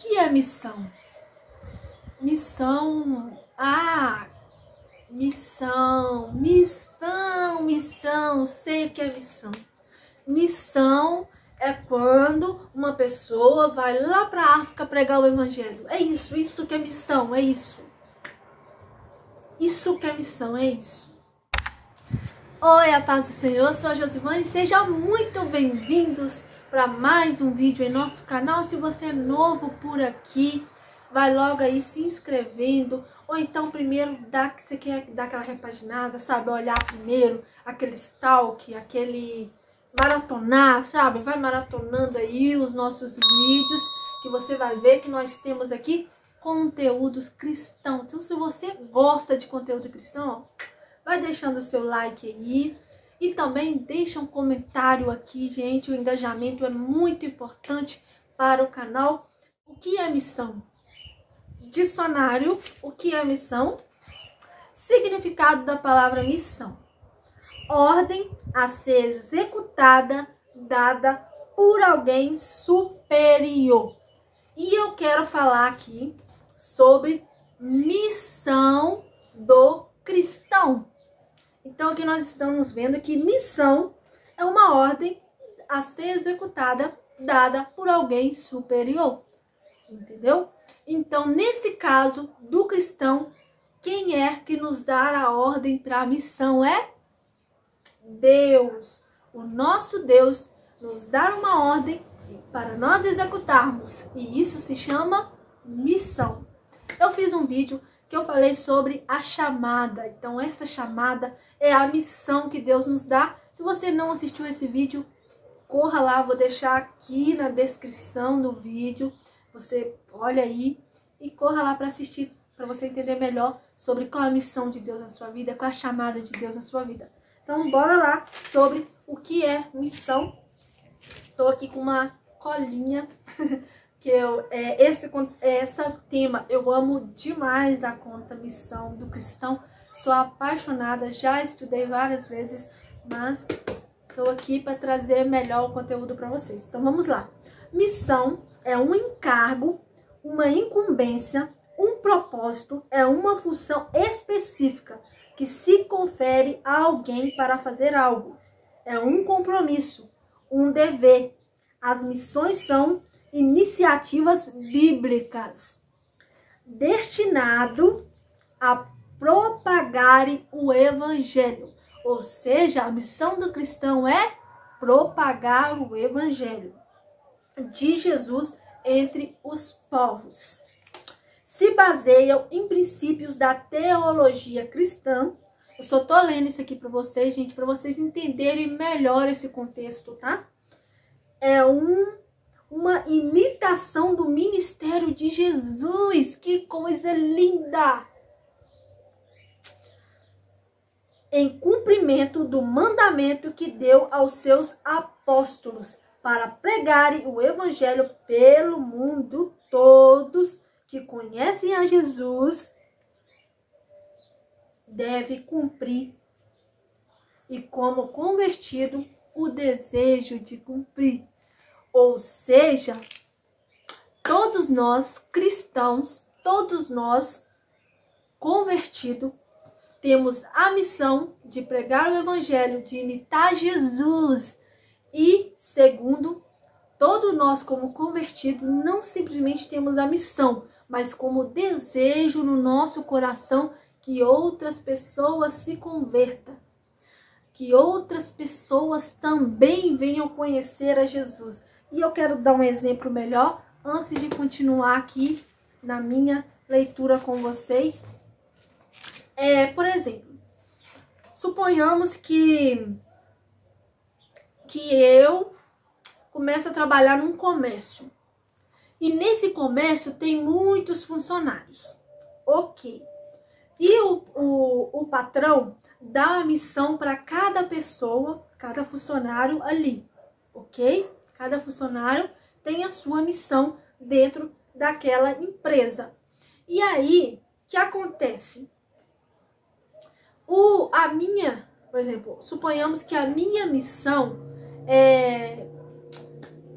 que é missão? Missão, missão, sei o que é missão. Missão é quando uma pessoa vai lá para a África pregar o evangelho. É isso que é missão, é isso. Isso que é missão, é isso. Oi, a paz do Senhor, eu sou a Josivane, sejam muito bem-vindos para mais um vídeo em nosso canal. Se você é novo por aqui, vai logo aí se inscrevendo, ou então primeiro você quer dar aquela repaginada, sabe? Olhar primeiro aquele stalk, aquele maratonar, sabe? Vai maratonando aí os nossos vídeos, que você vai ver que nós temos aqui conteúdos cristãos. Então, se você gosta de conteúdo cristão, vai deixando o seu like aí. E também deixa um comentário aqui, gente. O engajamento é muito importante para o canal. O que é missão? Dicionário, o que é missão? Significado da palavra missão: ordem a ser executada, dada por alguém superior. E eu quero falar aqui sobre missão do cristão. Então aqui nós estamos vendo que missão é uma ordem a ser executada, dada por alguém superior. Entendeu? Então, nesse caso do cristão, quem é que nos dá a ordem para a missão? É Deus. O nosso Deus nos dá uma ordem para nós executarmos. E isso se chama missão. Eu fiz um vídeo que eu falei sobre a chamada. Então, essa chamada é a missão que Deus nos dá. Se você não assistiu esse vídeo, corra lá, vou deixar aqui na descrição do vídeo. Você olha aí e corra lá para assistir, para você entender melhor sobre qual é a missão de Deus na sua vida, qual é a chamada de Deus na sua vida. Então, bora lá sobre o que é missão. Estou aqui com uma colinha, que esse tema eu amo demais da conta missão do cristão. Sou apaixonada, já estudei várias vezes, mas estou aqui para trazer melhor o conteúdo para vocês. Então, vamos lá. Missão é um encargo, uma incumbência, um propósito, é uma função específica que se confere a alguém para fazer algo. É um compromisso, um dever. As missões são iniciativas bíblicas destinado a propagarem o evangelho. Ou seja, a missão do cristão é propagar o evangelho de Jesus entre os povos. Se baseiam em princípios da teologia cristã. Eu só tô lendo isso aqui para vocês, gente, para vocês entenderem melhor esse contexto, tá? É uma imitação do ministério de Jesus. Que coisa linda! Em cumprimento do mandamento que deu aos seus apóstolos para pregarem o evangelho pelo mundo, todos que conhecem a Jesus devem cumprir. E como convertido, o desejo de cumprir. Ou seja, todos nós cristãos, todos nós convertidos, temos a missão de pregar o evangelho, de imitar Jesus. E, segundo, todos nós como convertidos não simplesmente temos a missão, mas como desejo no nosso coração que outras pessoas se convertam, que outras pessoas também venham conhecer a Jesus. E eu quero dar um exemplo melhor antes de continuar aqui na minha leitura com vocês. Por exemplo, suponhamos que eu começo a trabalhar num comércio. E nesse comércio tem muitos funcionários. Ok. E o patrão dá a missão para cada pessoa, cada funcionário ali. Ok? Cada funcionário tem a sua missão dentro daquela empresa. E aí, o que acontece? Por exemplo, suponhamos que a minha missão é,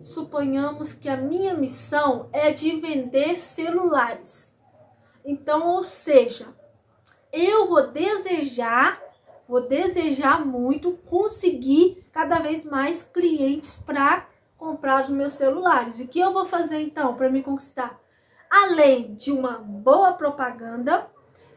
suponhamos que a minha missão é de vender celulares. Então, ou seja, eu vou desejar muito conseguir cada vez mais clientes para comprar os meus celulares. E o que eu vou fazer então para me conquistar? Além de uma boa propaganda,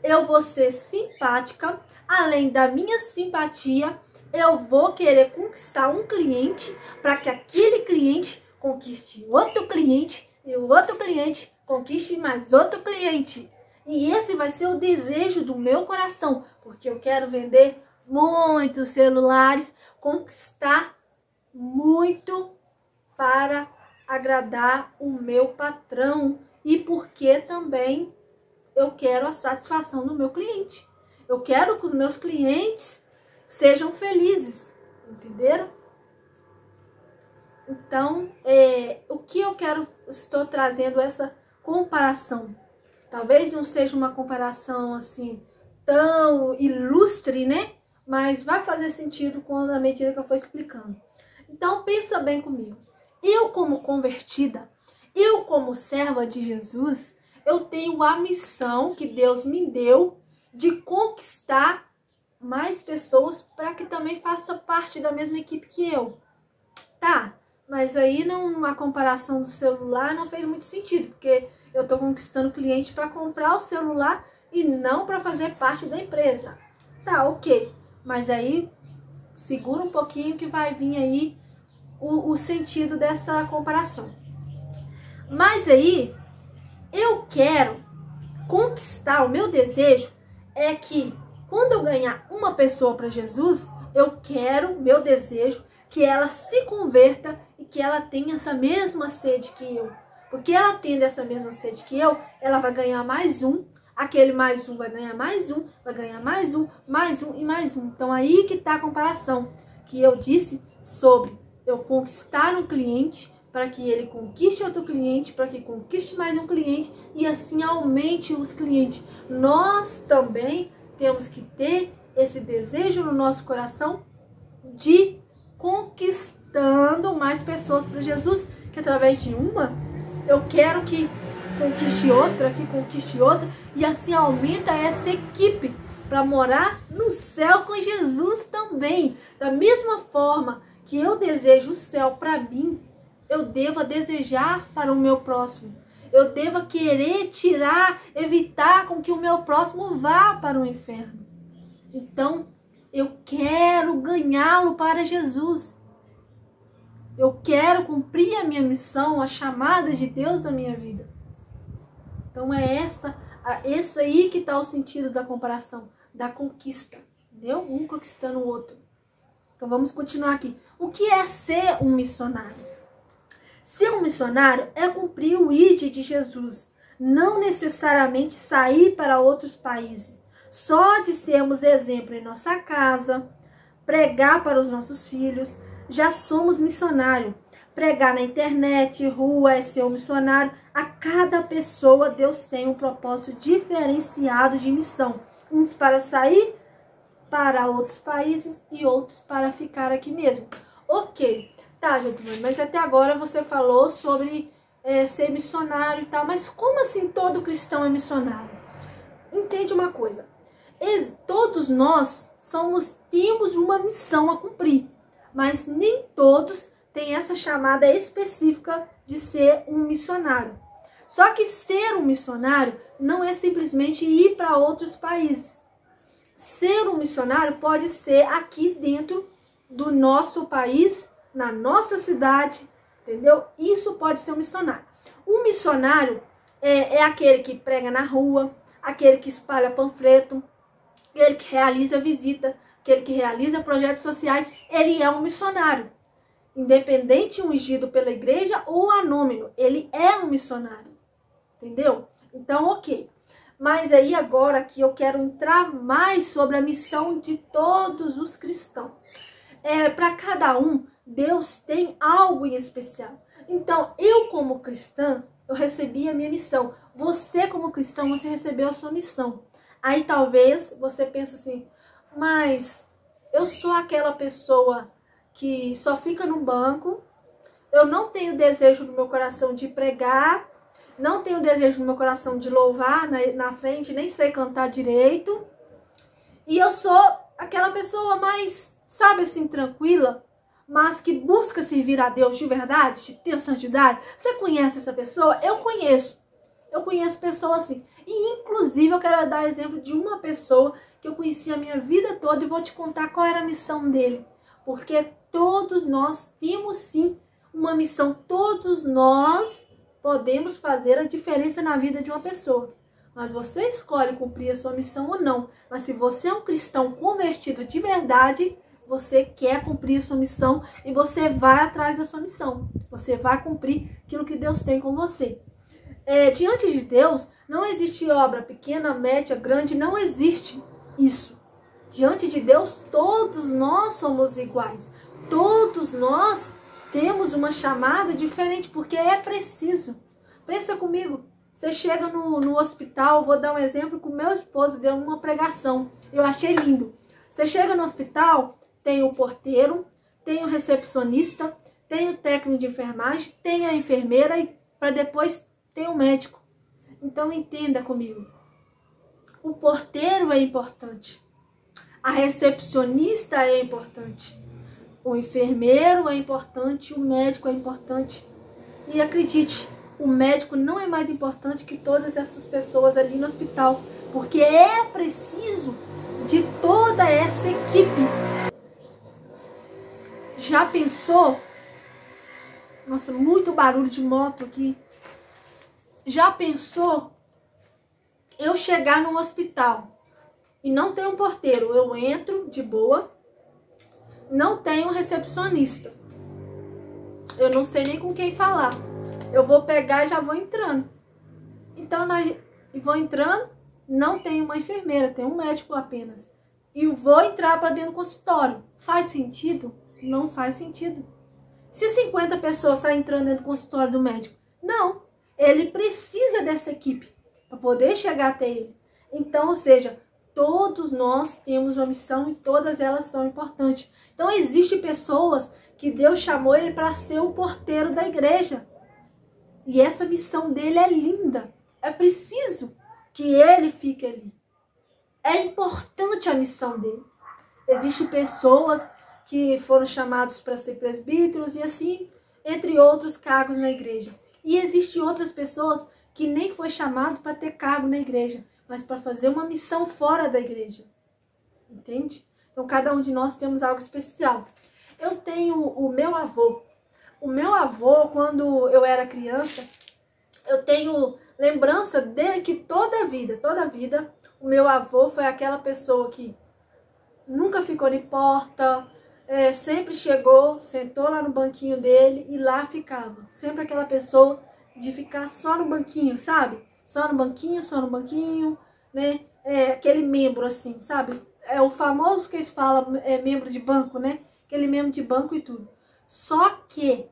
eu vou ser simpática. Além da minha simpatia, eu vou querer conquistar um cliente para que aquele cliente conquiste outro cliente e o outro cliente conquiste mais outro cliente. E esse vai ser o desejo do meu coração, porque eu quero vender muitos celulares, conquistar muito para agradar o meu patrão e porque também eu quero a satisfação do meu cliente. Eu quero que os meus clientes sejam felizes, entenderam? Então, o que eu estou trazendo essa comparação. Talvez não seja uma comparação assim tão ilustre, né? Mas vai fazer sentido na medida que eu for explicando. Então, pensa bem comigo. Eu, como convertida, eu, como serva de Jesus, eu tenho a missão que Deus me deu de conquistar mais pessoas para que também faça parte da mesma equipe que eu. Tá, mas aí a comparação do celular não fez muito sentido, porque eu estou conquistando cliente para comprar o celular e não para fazer parte da empresa. Tá, ok. Mas aí, segura um pouquinho que vai vir aí o sentido dessa comparação. Mas aí, eu quero conquistar, o meu desejo é que quando eu ganhar uma pessoa para Jesus, meu desejo, que ela se converta e que ela tenha essa mesma sede que eu. Porque ela tendo essa mesma sede que eu, ela vai ganhar mais um, aquele mais um vai ganhar mais um, vai ganhar mais um e mais um. Então aí que está a comparação que eu disse sobre eu conquistar um cliente para que ele conquiste outro cliente, para que conquiste mais um cliente e assim aumente os clientes. Nós também temos que ter esse desejo no nosso coração de conquistando mais pessoas para Jesus, que através de uma, eu quero que conquiste outra, e assim aumenta essa equipe para morar no céu com Jesus também. Da mesma forma que eu desejo o céu para mim, eu devo desejar para o meu próximo. Eu devo querer evitar com que o meu próximo vá para o inferno. Então, eu quero ganhá-lo para Jesus. Eu quero cumprir a minha missão, a chamada de Deus na minha vida. Então é essa aí que está o sentido da comparação, da conquista. Entendeu? Um conquistando o outro. Então vamos continuar aqui. O que é ser um missionário? Ser um missionário é cumprir o ID de Jesus. Não necessariamente sair para outros países. Só de sermos exemplo em nossa casa, pregar para os nossos filhos, já somos missionário. Pregar na internet, rua, é ser um missionário. A cada pessoa Deus tem um propósito diferenciado de missão. Uns para sair para outros países e outros para ficar aqui mesmo. Ok, tá, Josimane, mas até agora você falou sobre ser missionário e tal. Mas como assim todo cristão é missionário? Entende uma coisa. Todos nós temos uma missão a cumprir, mas nem todos têm essa chamada específica de ser um missionário. Só que ser um missionário não é simplesmente ir para outros países. Ser um missionário pode ser aqui dentro do nosso país, na nossa cidade, entendeu? Isso pode ser um missionário. Um missionário é aquele que prega na rua, aquele que espalha panfleto, aquele que realiza visita, aquele que realiza projetos sociais. Ele é um missionário. Independente ungido pela igreja ou anônimo, ele é um missionário. Entendeu? Então, ok. Mas aí agora que eu quero entrar mais sobre a missão de todos os cristãos. Para cada um, Deus tem algo em especial. Então, eu como cristã, eu recebi a minha missão. Você como cristão, você recebeu a sua missão. Aí talvez você pense assim, mas eu sou aquela pessoa que só fica no banco, Eu não tenho desejo no meu coração de pregar, não tenho desejo no meu coração de louvar na frente, nem sei cantar direito. E eu sou aquela pessoa mais, sabe assim, tranquila, mas que busca servir a Deus de verdade, de ter santidade. Você conhece essa pessoa? Eu conheço. Eu conheço pessoas assim. E inclusive eu quero dar exemplo de uma pessoa que eu conheci a minha vida toda e vou te contar qual era a missão dele. Porque todos nós temos sim uma missão. Todos nós podemos fazer a diferença na vida de uma pessoa. Mas você escolhe cumprir a sua missão ou não. Mas se você é um cristão convertido de verdade, você quer cumprir a sua missão e você vai atrás da sua missão. Você vai cumprir aquilo que Deus tem com você. Diante de Deus, não existe obra pequena, média, grande, não existe isso. Diante de Deus, todos nós somos iguais. Todos nós temos uma chamada diferente, porque é preciso. Pensa comigo, você chega no hospital, vou dar um exemplo que o meu esposo deu uma pregação. Eu achei lindo. Você chega no hospital, tem o porteiro, tem o recepcionista, tem o técnico de enfermagem, tem a enfermeira e para depois tem o médico. Então entenda comigo. O porteiro é importante. A recepcionista é importante. O enfermeiro é importante, o médico é importante. E acredite, o médico não é mais importante que todas essas pessoas ali no hospital, porque é preciso de toda essa equipe. Já pensou? Nossa, muito barulho de moto aqui. Já pensou eu chegar num hospital e não tem um porteiro? Eu entro de boa, não tem um recepcionista. Eu não sei nem com quem falar. Eu vou pegar e já vou entrando. Então, vou entrando, não tem uma enfermeira, tem um médico apenas. E vou entrar para dentro do consultório. Faz sentido? Não faz sentido. Se 50 pessoas saem entrando dentro do consultório do médico, não. Ele precisa dessa equipe para poder chegar até ele. Então, ou seja, todos nós temos uma missão e todas elas são importantes. Então, existem pessoas que Deus chamou ele para ser o porteiro da igreja. E essa missão dele é linda. É preciso que ele fique ali. É importante a missão dele. Existem pessoas que foram chamados para ser presbíteros e assim, entre outros cargos na igreja. E existem outras pessoas que nem foi chamado para ter cargo na igreja, mas para fazer uma missão fora da igreja. Entende? Então, cada um de nós temos algo especial. Eu tenho o meu avô. O meu avô, quando eu era criança, eu tenho lembrança dele que toda a vida, o meu avô foi aquela pessoa que nunca ficou em porta, sempre chegou, sentou lá no banquinho dele e lá ficava. Sempre aquela pessoa de ficar só no banquinho, sabe? Só no banquinho, né? Aquele membro assim, sabe? É o famoso que eles falam, membro de banco, né? Aquele membro de banco e tudo. Só que,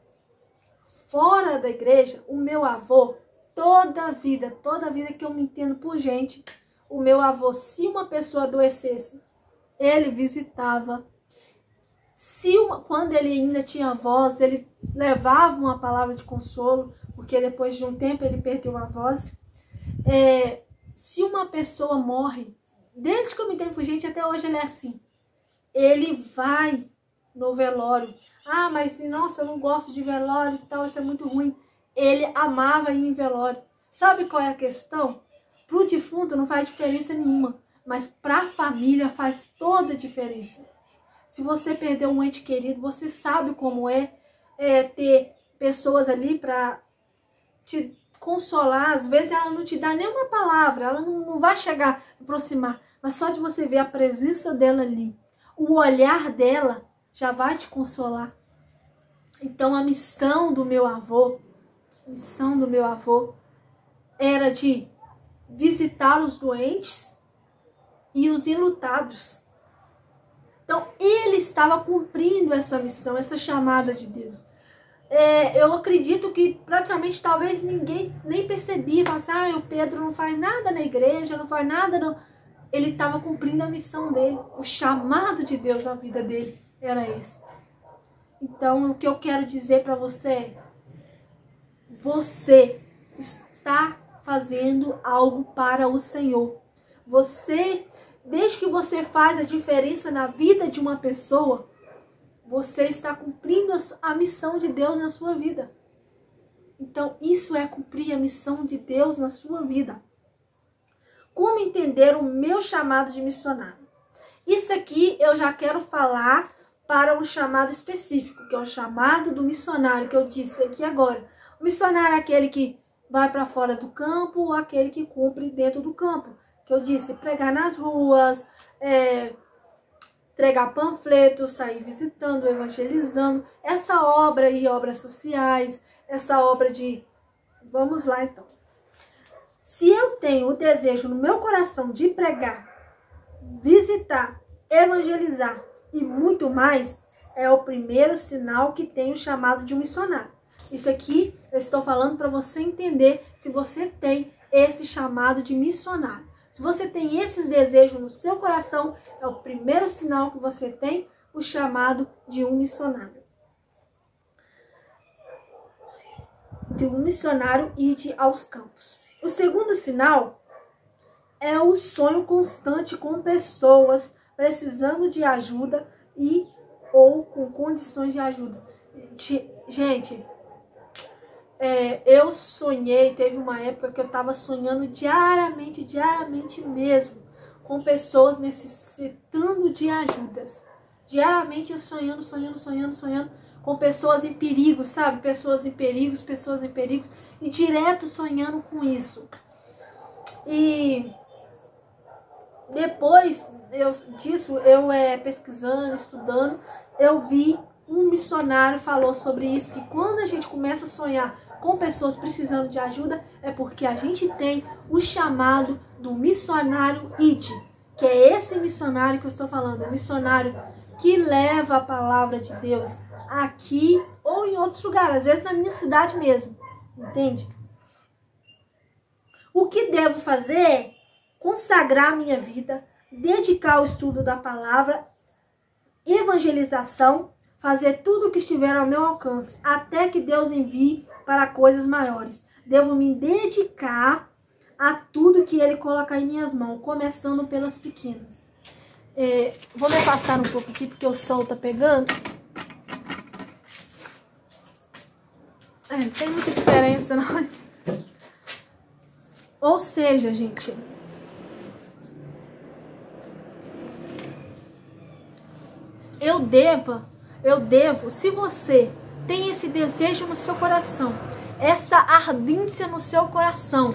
fora da igreja, o meu avô, toda a vida que eu me entendo por gente, o meu avô, se uma pessoa adoecesse, ele visitava. Quando ele ainda tinha voz, ele levava uma palavra de consolo, porque depois de um tempo ele perdeu a voz. Se uma pessoa morre, desde que eu me entendo por gente, até hoje ele é assim. Ele vai no velório. Ah, mas nossa, eu não gosto de velório e tal, isso é muito ruim. Ele amava ir em velório. Sabe qual é a questão? Para o defunto não faz diferença nenhuma, mas para a família faz toda a diferença. Se você perdeu um ente querido, você sabe como é ter pessoas ali para te consolar. Às vezes ela não te dá nenhuma palavra, ela não vai chegar, se aproximar, mas só de você ver a presença dela ali, o olhar dela já vai te consolar. Então a missão do meu avô era de visitar os doentes e os enlutados. Então ele estava cumprindo essa missão, essa chamada de Deus. Eu acredito que praticamente talvez ninguém nem percebia, assim, o Pedro não faz nada na igreja, não faz nada, não. Ele estava cumprindo a missão dele, o chamado de Deus na vida dele era esse. Então, o que eu quero dizer para você é: você está fazendo algo para o Senhor. Desde que você faz a diferença na vida de uma pessoa, você está cumprindo a missão de Deus na sua vida. Então, isso é cumprir a missão de Deus na sua vida. Como entender o meu chamado de missionário? Isso aqui eu já quero falar para um chamado específico, que é o chamado do missionário, que eu disse aqui agora. O missionário é aquele que vai para fora do campo, ou aquele que cumpre dentro do campo. Que eu disse, pregar nas ruas, entregar panfletos, sair visitando, evangelizando. Essa obra e obras sociais, essa obra de... Vamos lá então. Se eu tenho o desejo no meu coração de pregar, visitar, evangelizar e muito mais, é o primeiro sinal que tem o chamado de um missionário. Isso aqui eu estou falando para você entender se você tem esse chamado de missionário. Se você tem esses desejos no seu coração, é o primeiro sinal que você tem o chamado de um missionário. De um missionário ir aos campos. O segundo sinal é o sonho constante com pessoas precisando de ajuda ou com condições de ajuda. Gente, eu sonhei, teve uma época que eu estava sonhando diariamente mesmo, com pessoas necessitando de ajudas. Diariamente eu sonhando, com pessoas em perigo, sabe? Pessoas em perigos, e direto sonhando com isso. E depois disso, eu pesquisando, estudando, eu vi um missionário falou sobre isso, que quando a gente começa a sonhar com pessoas precisando de ajuda, é porque a gente tem o chamado do missionário ID, que é esse missionário que eu estou falando, o missionário que leva a palavra de Deus aqui ou em outros lugares, às vezes na minha cidade mesmo, entende? O que devo fazer é consagrar a minha vida, dedicar ao estudo da palavra, evangelização, fazer tudo o que estiver ao meu alcance, até que Deus envie para coisas maiores. Devo me dedicar a tudo que Ele coloca em minhas mãos, começando pelas pequenas. Vou me afastar um pouco aqui, porque o sol tá pegando. Não tem muita diferença, não. Ou seja, gente, eu devo, se você tem esse desejo no seu coração, essa ardência no seu coração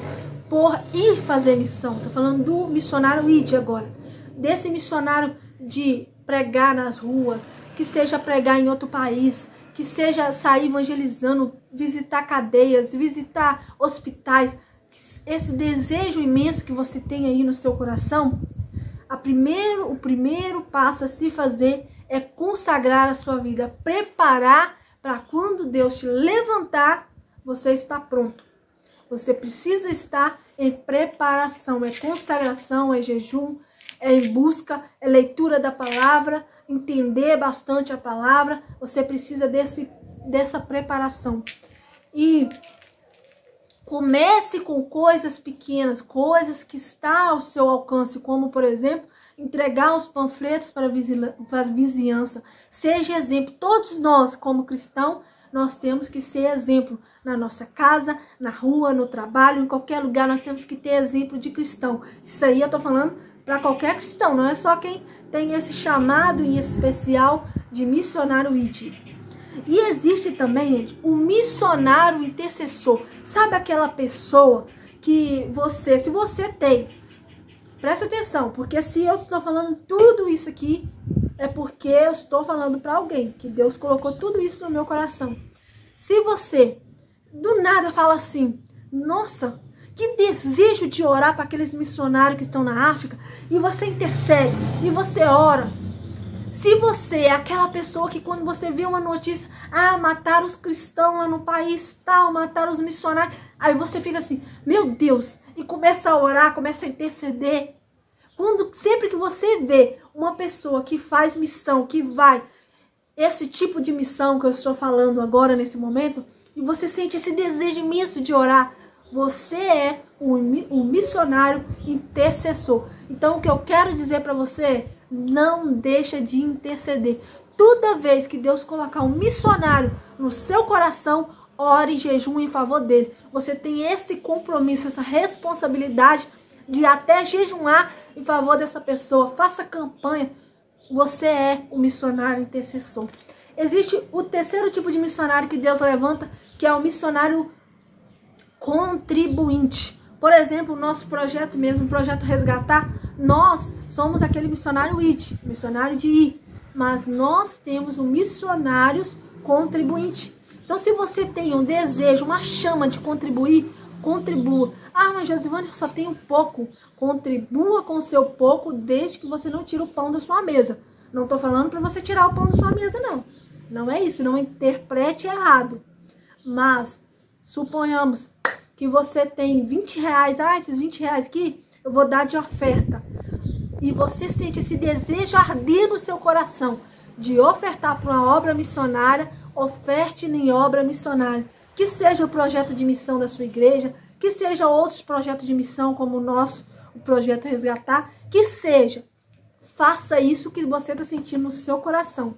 por ir fazer missão, tô falando do missionário ID agora, desse missionário de pregar nas ruas, que seja pregar em outro país, que seja sair evangelizando, visitar cadeias, visitar hospitais, esse desejo imenso que você tem aí no seu coração, o primeiro passo a se fazer é consagrar a sua vida, preparar para quando Deus te levantar, você está pronto. Você precisa estar em preparação, é consagração, é jejum, é em busca, é leitura da palavra, entender bastante a palavra, você precisa dessa preparação. E comece com coisas pequenas, coisas que estão ao seu alcance, como, por exemplo, entregar os panfletos para a vizinhança. Seja exemplo. Todos nós, como cristãos, nós temos que ser exemplo. Na nossa casa, na rua, no trabalho, em qualquer lugar, nós temos que ter exemplo de cristão. Isso aí eu tô falando para qualquer cristão, não é só quem tem esse chamado em especial de missionário ID. E existe também, gente, o missionário intercessor. Sabe aquela pessoa que se você tem, presta atenção, porque se eu estou falando tudo isso aqui, é porque eu estou falando para alguém, que Deus colocou tudo isso no meu coração. Se você, do nada, fala assim, nossa, que desejo de orar para aqueles missionários que estão na África, e você intercede, e você ora. Se você é aquela pessoa que quando você vê uma notícia, mataram os cristãos lá no país tal, mataram os missionários, aí você fica assim, meu Deus, e começa a orar, começa a interceder. Sempre que você vê uma pessoa que faz missão, que vai esse tipo de missão que eu estou falando agora nesse momento, e você sente esse desejo imenso de orar, você é um missionário intercessor. Então o que eu quero dizer para você é, não deixa de interceder. Toda vez que Deus colocar um missionário no seu coração, ore e jejum em favor dele. Você tem esse compromisso, essa responsabilidade de até jejuar em favor dessa pessoa. Faça campanha. Você é um missionário intercessor. Existe o terceiro tipo de missionário que Deus levanta, que é o missionário contribuinte. Por exemplo, o nosso projeto mesmo, o projeto Resgatar, nós somos aquele missionário IT, missionário de ir, mas nós temos um missionários contribuinte. Então, se você tem um desejo, uma chama de contribuir, contribua. Ah, mas Josivane, eu só tenho pouco. Contribua com o seu pouco, desde que você não tire o pão da sua mesa. Não estou falando para você tirar o pão da sua mesa, não. Não é isso, não interprete errado. Mas, suponhamos que você tem 20 reais. Ah, esses 20 reais aqui, eu vou dar de oferta. E você sente esse desejo arder no seu coração de ofertar para uma obra missionária, oferte em obra missionária. Que seja o projeto de missão da sua igreja, que seja outros projetos de missão como o nosso, o projeto Resgatar, que seja. Faça isso que você está sentindo no seu coração.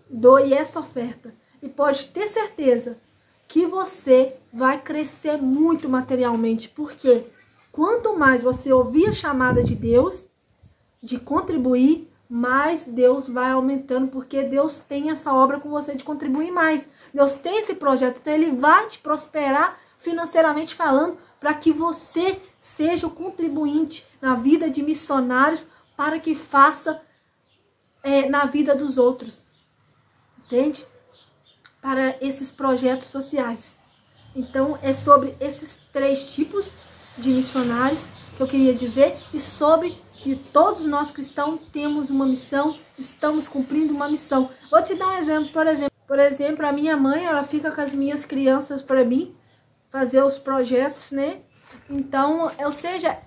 Doe essa oferta. E pode ter certeza que você vai crescer muito materialmente. Porque quanto mais você ouvir a chamada de Deus, de contribuir, mais Deus vai aumentando, porque Deus tem essa obra com você de contribuir mais. Deus tem esse projeto, então Ele vai te prosperar financeiramente falando, para que você seja o contribuinte na vida de missionários, para que faça na vida dos outros. Entende? Para esses projetos sociais. Então, é sobre esses 3 tipos de missionários que eu queria dizer, e sobre que todos nós cristãos temos uma missão, estamos cumprindo uma missão. Vou te dar um exemplo, por exemplo, a minha mãe, ela fica com as minhas crianças para mim, fazer os projetos, né? Então, ou seja,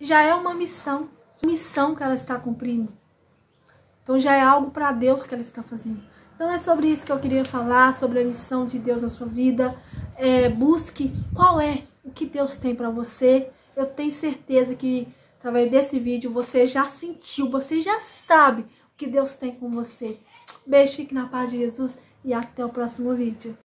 já é uma missão que ela está cumprindo. Então, já é algo para Deus que ela está fazendo. Então, é sobre isso que eu queria falar, sobre a missão de Deus na sua vida. Busque qual é o que Deus tem para você. Eu tenho certeza que através desse vídeo você já sentiu, você já sabe o que Deus tem com você. Beijo, fique na paz de Jesus e até o próximo vídeo.